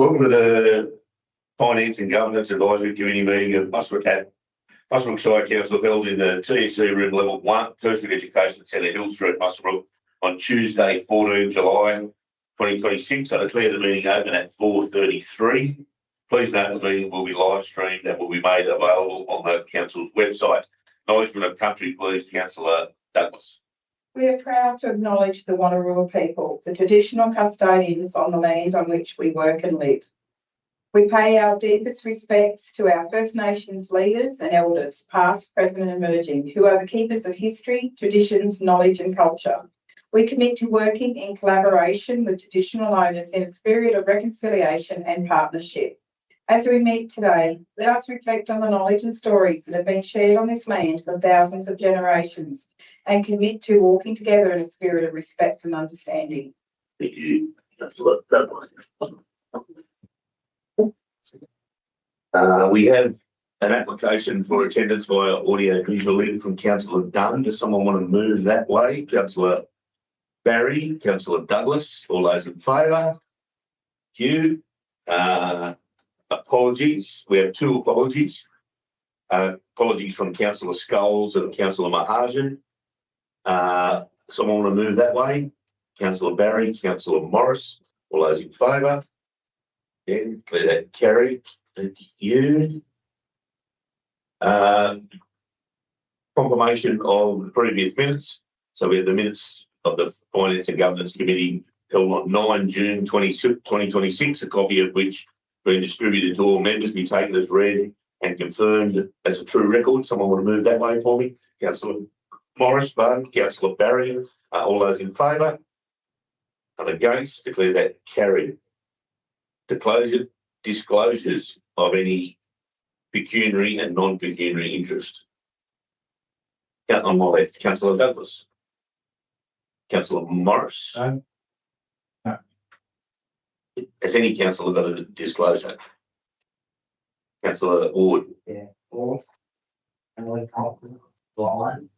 Welcome to the Finance and Governance Advisory Committee meeting of Muswellbrook Shire Council held in the TSC Room Level 1, Tertiary Education Centre, Hill Street, Muswellbrook, on Tuesday, 14 July 2026. I declare the meeting open at 4:33. Please note the meeting will be live streamed and will be made available on the Council's website. Acknowledgement of country, please, Councillor Douglas. We are proud to acknowledge the Wanneroo people, the traditional custodians on the land on which we work and live. We pay our deepest respects to our First Nations leaders and elders, past, present and emerging, who are the keepers of history, traditions, knowledge and culture. We commit to working in collaboration with traditional owners in a spirit of reconciliation and partnership. As we meet today, let us reflect on the knowledge and stories that have been shared on this land for thousands of generations and commit to walking together in a spirit of respect and understanding. Thank you, Councillor Douglas. We have an application for attendance via audio visual link from Councillor Dunn. Does someone want to move that way? Councillor Barry, Councillor Douglas, all those in favour? Thank you. Apologies. We have two apologies. Apologies from Councillor Scholes and Councillor Mahajan. Someone want to move that way? Councillor Barry, Councillor Morris, all those in favour? Yeah, clear that carried. Thank you. Confirmation of the previous minutes. So we have the minutes of the Finance and Governance Committee held on 9 June 2026, a copy of which been distributed to all members, be taken as read and confirmed as a true record. Someone want to move that way for me? Councillor Morris, Councillor Barry, all those in favour? And against, declare that carried. Disclosures of any pecuniary and non-pecuniary interest. On my left, Councillor Douglas. Councillor Morris. No. Has any councillor got a disclosure? Councillor Ward. Yeah, or Emily Cochran, blind,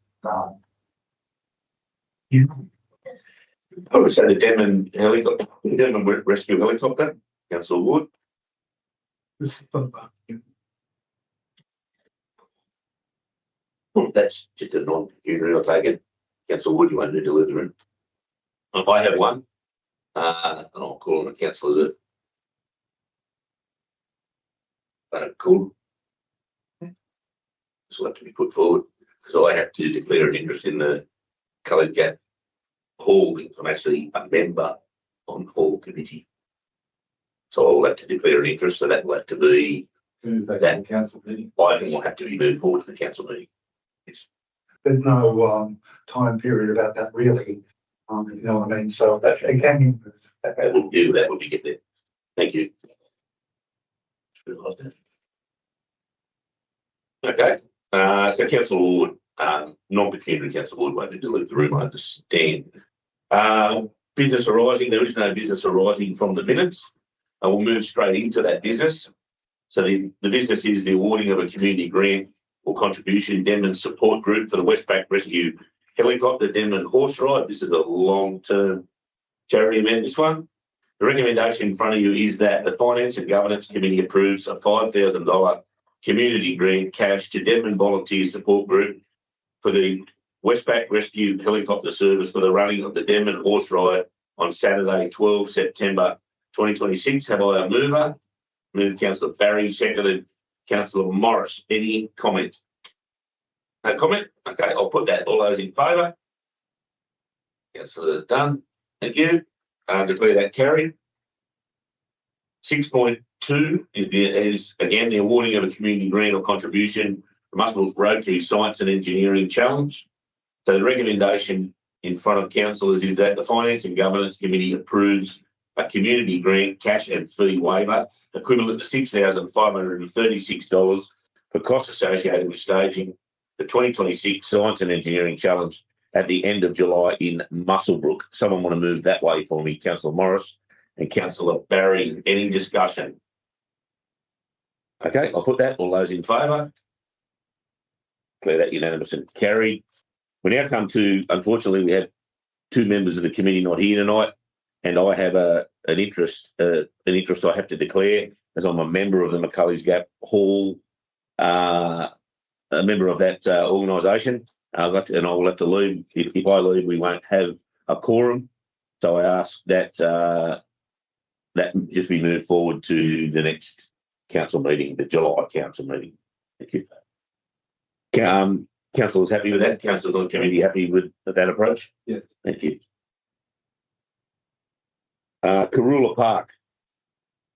Oh, so the Denman helicopter, Denman rescue helicopter, Councillor Wood. That's just a non-pecuniary, I'll take it. Councillor Wood, you won't need to deliver it. If I have one, and I'll call on a councillor that cool. This will have to be put forward because I have to declare an interest in the coloured gap hall. I'm actually a member on the hall committee. So I'll have to declare an interest, so that will have to be that council meeting. I think will have to be moved forward to the council meeting. Yes. There's no time period about that really. You know what I mean? So that it can be moved. That will do that when we get there. Thank you. Okay. So Councillor Ward, non-pecuniary Councillor Ward won't need to leave the room, I understand. Business arising, there is no business arising from the minutes. I will move straight into that business. So the business is the awarding of a community grant or contribution Denman support group for the Westpac Rescue Helicopter Denman Horse Ride. This is a long-term charity event, this one. The recommendation in front of you is that the Finance and Governance Committee approves a $5,000 community grant cash to Denman Volunteer Support Group for the Westpac Rescue Helicopter Service for the running of the Denman Horse Ride on Saturday, 12 September 2026. Have I a mover? Moved Councillor Barry, seconded Councillor Morris. Any comment? No comment? Okay, I'll put that. All those in favour? Councillor Dunn. Thank you. Declare that carried. 6.2 is again the awarding of a community grant or contribution for Muswellbrook Rotary Science and Engineering Challenge. So the recommendation in front of councillors is that the Finance and Governance Committee approves a community grant cash and fee waiver equivalent to $6,536 for costs associated with staging the 2026 Science and Engineering Challenge at the end of July in Muswellbrook. Someone want to move that way for me? Councillor Morris and Councillor Barry. Any discussion? Okay, I'll put that. All those in favour? Declare that unanimous and carried. We now come to, unfortunately, we have two members of the committee not here tonight. and I have an interest I have to declare, as I'm a member of the McCulley's Gap Hall, a member of that organisation. And I will have to leave. If I leave, we won't have a quorum. So I ask that that just be moved forward to the next council meeting, the July council meeting. Thank you. Council is happy with that. Councillors on the committee happy with that approach? Yes. Thank you. Karula Park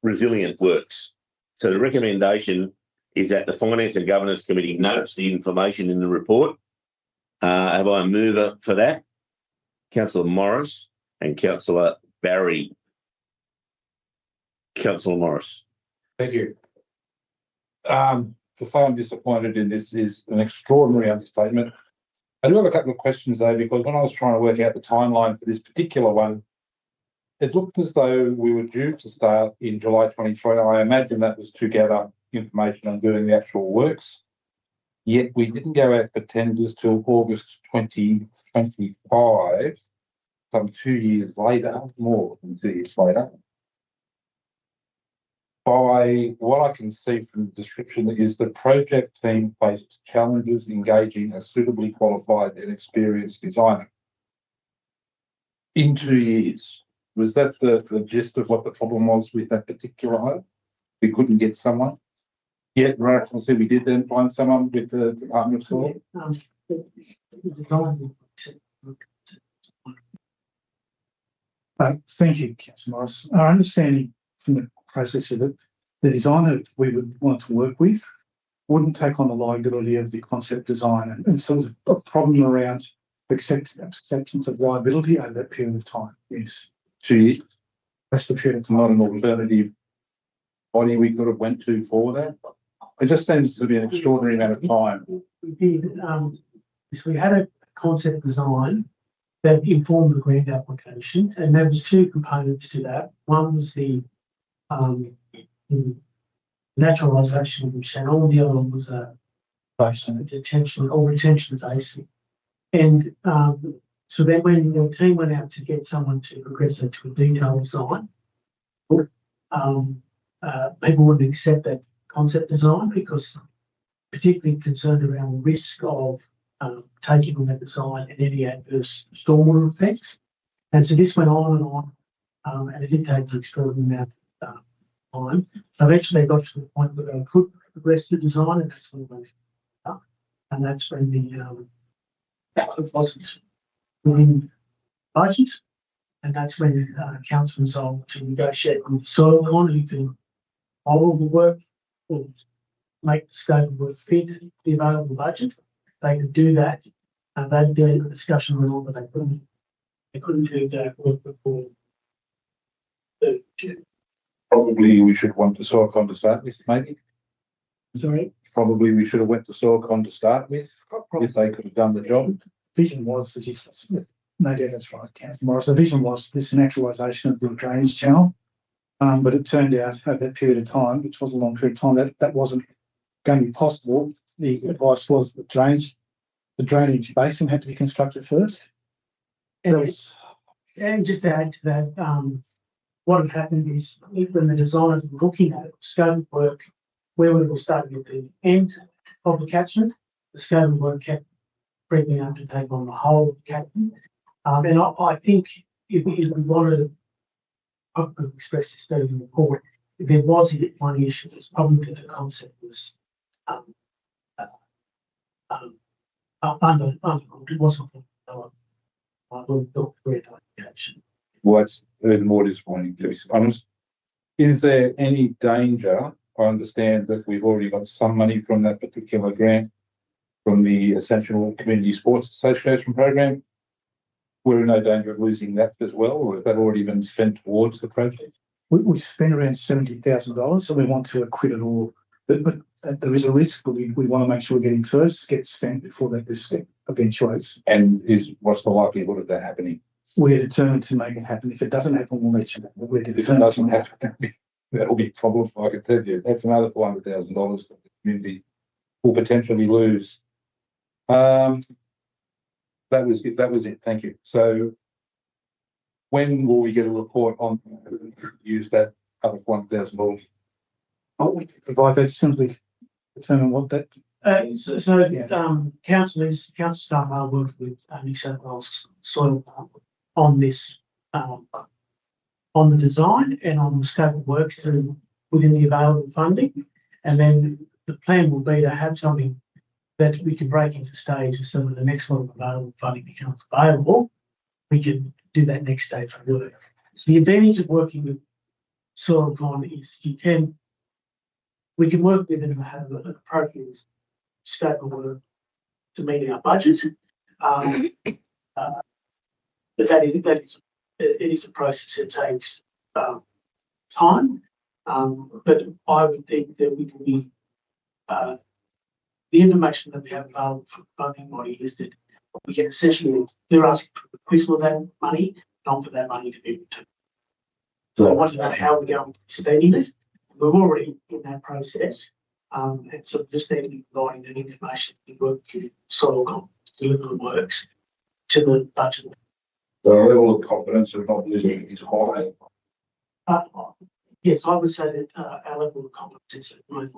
resilient works. So the recommendation is that the Finance and Governance Committee notes the information in the report. Have I a mover for that? Councillor Morris and Councillor Barry. Councillor Morris. Thank you. To say I'm disappointed in this is an extraordinary understatement. I do have a couple of questions though, because when I was trying to work out the timeline for this particular one, it looked as though we were due to start in July 23. I imagine that was to gather information on doing the actual works. Yet we didn't go out for tenders till August 2025, some 2 years later, more than 2 years later. By what I can see from the description is the project team faced challenges engaging a suitably qualified and experienced designer. In 2 years, was that the gist of what the problem was with that particular home? We couldn't get someone. Yet, right, I see we did then find someone with the Department of Soil. Thank you, Councillor Morris. Our understanding from the process of it, the designer we would want to work with wouldn't take on the liability of the concept design, and so there's a problem around acceptance of liability over that period of time. Yes, 2 years. that's the period of time. Not an alternative body we could have went to for that. It just seems to be an extraordinary amount of time. We did, so we had a concept design that informed the grant application, and there was two components to that. One was the naturalisation of the channel, the other one was a retention basin. And so then when the team went out to get someone to progress that to a detailed design, people wouldn't accept that concept design because particularly concerned around the risk of taking on that design and any adverse stormwater effects. And so this went on and on, and it did take an extraordinary amount of time. So eventually they got to the point where they could progress the design, and that's when it went up. And that's when it wasn't within budget, and that's when council resolved to negotiate with soil on who can follow the work or make the scope of work fit the available budget. They could do that, and they did a discussion went on, but they couldn't do that work before the June. Probably we should want to Soilcon to start with, maybe. Sorry. Probably we should have went to Soilcon to start with, if they could have done the job. Vision was that no doubt that's right, Councillor Morris. The vision was this naturalisation of the drainage channel, but it turned out over that period of time, which was a long period of time, that wasn't going to be possible. The advice was that the drainage basin had to be constructed first. And just to add to that, what had happened is when the designers were looking at it, scope of work, where we were starting at the end of the catchment, the scope of work kept creeping up to take on the whole catchment. And I think if we wanted, I could express this better in the report, if there was one issue, it was probably that the concept was under it wasn't What's even more disappointing, to be honest. Is there any danger? I understand that we've already got some money from that particular grant from the Essential Community Sports Association program. We're in no danger of losing that as well, or has that already been spent towards the project? We spent around $70,000, so we want to acquit it all. But there is a risk, but we want to make sure we're getting first, get spent before that risk eventuates. And what's the likelihood of that happening? We're determined to make it happen. If it doesn't happen, we'll let you know. We're If it determined. doesn't happen, that'll be a problem. I can tell you, that's another $400,000 that the community will potentially lose. That was it. Thank you. So when will we get a report on use that other $1,000? Oh, we can provide that, simply determine what that, Council staff are working with New South Wales Soil Department on this, on the design and on the scope of works within the available funding. And then the plan will be to have something that we can break into stages, so when the next lot of available funding becomes available, we can do that next stage of work. So the advantage of working with Soilcon is we can work with them and have an appropriate scope of work to meet our budget. But it is a process that takes time. But I would think that we can be the information that we have available for the funding body is that we can essentially, they're asking for the equivalent of that money, not for that money to be returned. So I want to know how we're going to be spending it. We're already in that process. And so just need to be providing that information to work with Soilcon to deliver the works to the budget. The level of confidence of not losing is high. Yes, I would say that our level of confidence is at the moment.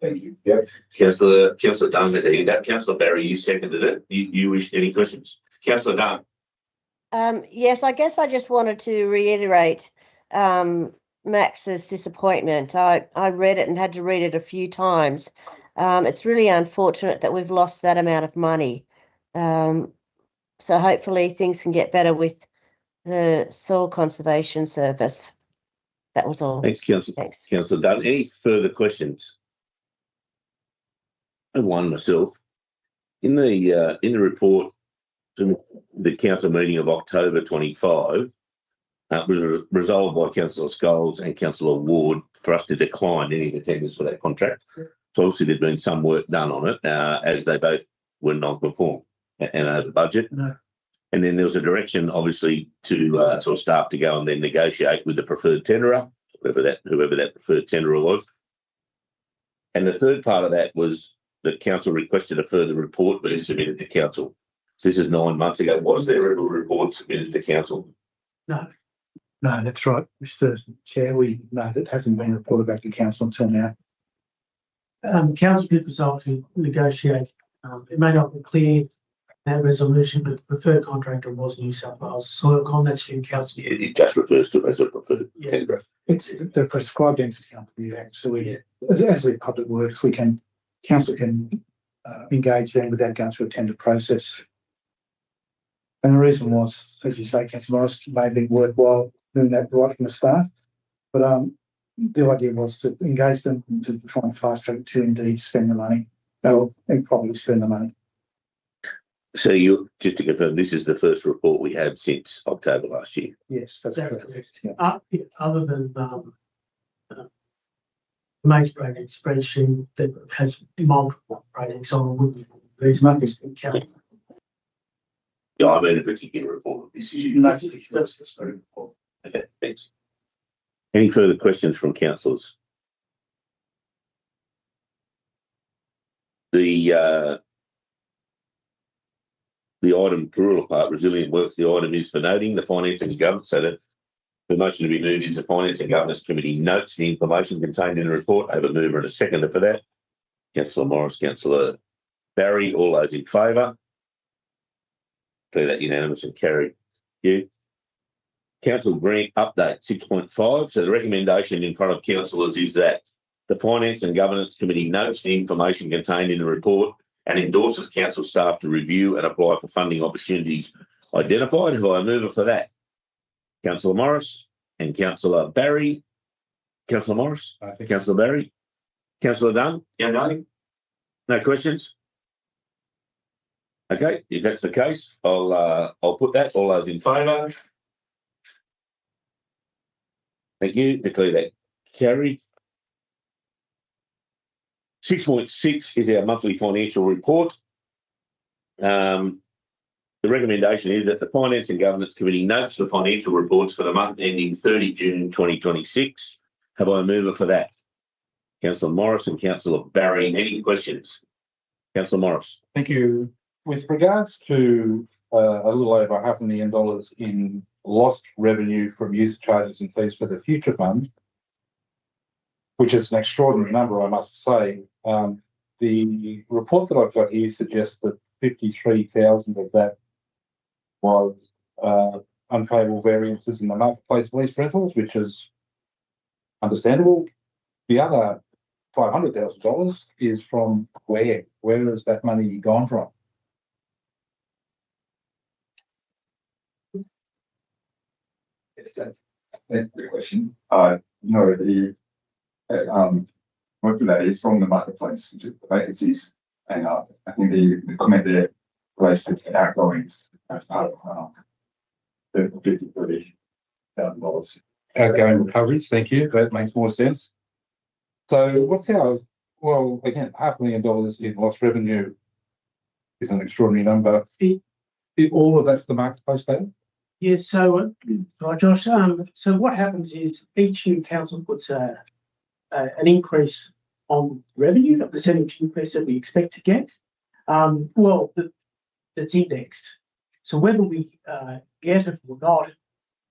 Thank you. Yep. Councillor Dunn, that Councillor Barry, you seconded it. You wish any questions? Councillor Dunn. Yes, I guess I just wanted to reiterate Max's disappointment. I read it and had to read it a few times. It's really unfortunate that we've lost that amount of money. So hopefully things can get better with the Soil Conservation Service. That was all. Thanks, Councillor. Thanks. Councillor Dunn. Any further questions? I have one myself. In the report to the council meeting of October 25, was resolved by Councillor Scholes and Councillor Ward for us to decline any attendance for that contract. So obviously there's been some work done on it as they both were non-conform and over budget. No. And then there was a direction, obviously, to sort of staff to go and then negotiate with the preferred tenderer, whoever that preferred tenderer was. And the third part of that was that council requested a further report be submitted to council. So this is 9 months ago. Was there a report submitted to council? No. no, that's right, Mr. Chair, that hasn't been reported back to council until now. Council did resolve to negotiate. It may not be clear that resolution, but the preferred contractor was New South Wales Soilcon. That's who council. It just refers to it as a preferred tenderer. It's the prescribed entity company act, so as with public works, council can engage them without going through a tender process. And the reason was, as you say, Councillor Morris, may be worthwhile doing that right from the start. But the idea was to engage them to try and fast track to indeed spend the money. They'll probably spend the money. So just to confirm, this is the first report we had since October last year. Yes, that's correct. Yeah. Other than major project spreadsheet that has multiple projects on, there's nothing to count. Yeah, I mean a particular report. This is That's the spirit report. okay. Thanks. Any further questions from councillors? The item plural part, resilient works, the item is for noting the finance and governance, so that the motion to be moved is the finance and governance committee notes the information contained in the report. I have a mover and a seconder for that. Councillor Morris, Councillor Barry, all those in favour? Declare that unanimous and carried. You. Council grant update 6.5. So the recommendation in front of councillors is that the finance and governance committee notes the information contained in the report and endorses council staff to review and apply for funding opportunities identified. Who I move for that? Councillor Morris and Councillor Barry. Councillor Morris, Councillor Barry, Councillor Dunn. Yeah, nothing. No questions. Okay, if that's the case, I'll put that. All those in favour. Thank you. Declare that carried. 6.6 is our monthly financial report. The recommendation is that the Finance and Governance Committee notes the financial reports for the month ending 30 June 2026. Have I a mover for that? Councillor Morris and Councillor Barry. Any questions? Councillor Morris. Thank you. With regards to a little over $500,000 in lost revenue from user charges and fees for the future fund, which is an extraordinary number, I must say. The report that I've got here suggests that 53,000 of that was unfavourable variances in the marketplace lease rentals, which is understandable. The other $500,000 is from where? Where has that money gone from? That's the question. No, most of that is from the marketplace vacancies, and I think the comment there relates to outgoings as part of the $53,000. Outgoing recoveries, thank you. That makes more sense. So what's our, well, again, $500,000 in lost revenue is an extraordinary number. All of that's the marketplace data? Yes, so, right, Josh, so what happens is each year council puts an increase on revenue, a percentage increase that we expect to get. Well, that's indexed. So whether we get it or not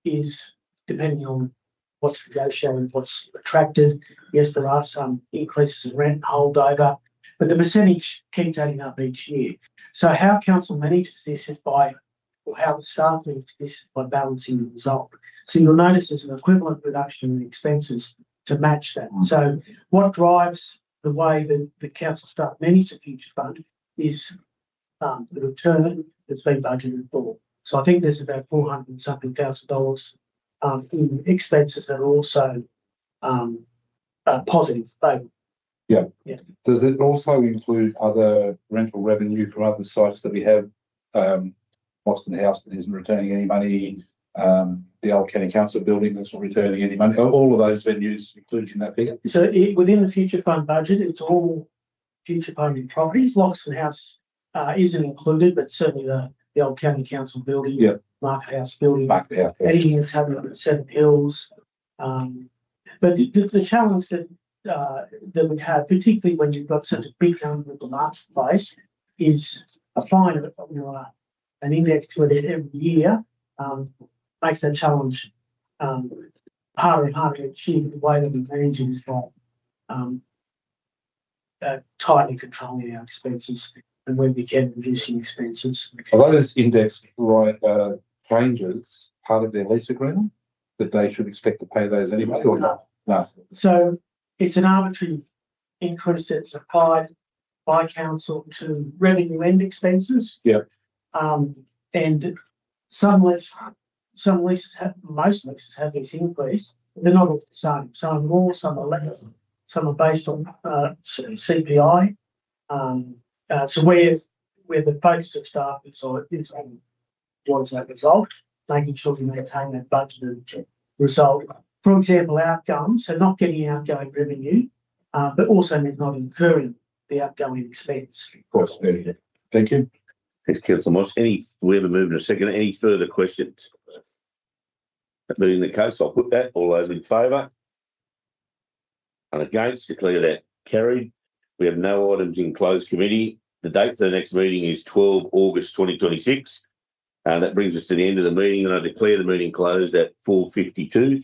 is depending on what's negotiated, what's attracted. Yes, there are some increases in rent holdover, but the percentage keeps adding up each year. So how council manages this is by, or how the staff manage this is by balancing the result. So you'll notice there's an equivalent reduction in expenses to match that. So what drives the way that the council staff manage the future fund is the return that's been budgeted for. So I think there's about $400 and something thousand in expenses that are also positive. Yeah. Does it also include other rental revenue from other sites that we have? Boston House that isn't returning any money, the old county council building that's not returning any money. All of those venues included in that figure? So within the future fund budget, it's all future funding properties. Loxton House isn't included, but certainly the old county council building, Market House building, anything that's happening at Seven Hills. But the challenge that we have, particularly when you've got such a big number of the marketplace, is applying an index to it every year makes that challenge harder and harder to achieve. The way that we manage it is by tightly controlling our expenses and when we can reducing expenses. Are those index changes part of their lease agreement that they should expect to pay those anyway or not? No. So it's an arbitrary increase that's applied by council to revenue and expenses. Yeah. And most leases have this increase. They're not all the same. Some are more, some are less. Some are based on CPI. So where the focus of staff is on what is that result, making sure we maintain that budgeted result. For example, outcomes, so not getting outgoing revenue, but also not incurring the outgoing expense. Of course. Thank you. Thanks, Councillor Moss. We have a move in a second. Any further questions? That being the case, I'll put that. All those in favour? And against, declare that carried. We have no items in closed committee. The date for the next meeting is 12 August 2026. That brings us to the end of the meeting, and I declare the meeting closed at 4:52.